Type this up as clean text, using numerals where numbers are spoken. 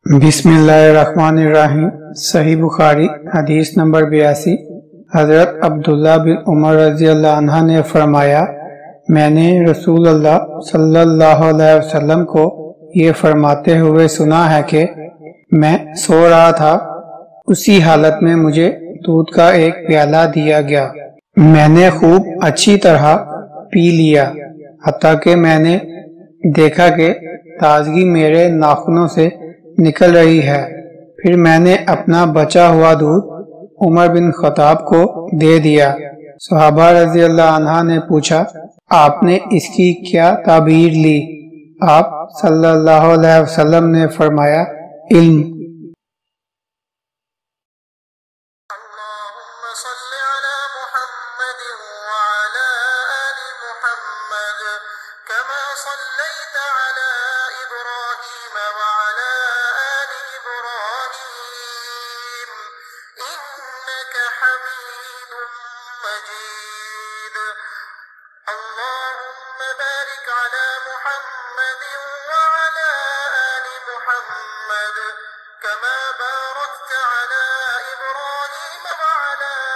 बिस्मिल्लाहिर्रहमानिर्रहीम। सही बुखारी हदीस नंबर 82। हजरत अब्दुल्ला बिन उमर रज़ियल्लाहु अन्हा ने फरमाया, मैंने रसूलुल्लाह सल्लल्लाहु अलैहि वसल्लम को ये फरमाते हुए सुना है कि मैं सो रहा था, उसी हालत में मुझे दूध का एक प्याला दिया गया। मैंने खूब अच्छी तरह पी लिया, हत्ता कि मैंने देखा कि ताजगी मेरे नाखूनों से निकल रही है। फिर मैंने अपना बचा हुआ दूध उमर बिन खत्ताब को दे दिया। सहाबा रज़ियल्लाहु अन्हा ने पूछा, आपने इसकी क्या ताबीर ली? आप सल्लल्लाहु अलैहि वसल्लम ने फरमाया, इल्म। اللهم बारिक अला मुहम्मद व अला आलि मुहम्मद कमा बारकत अला इब्राहीम व अला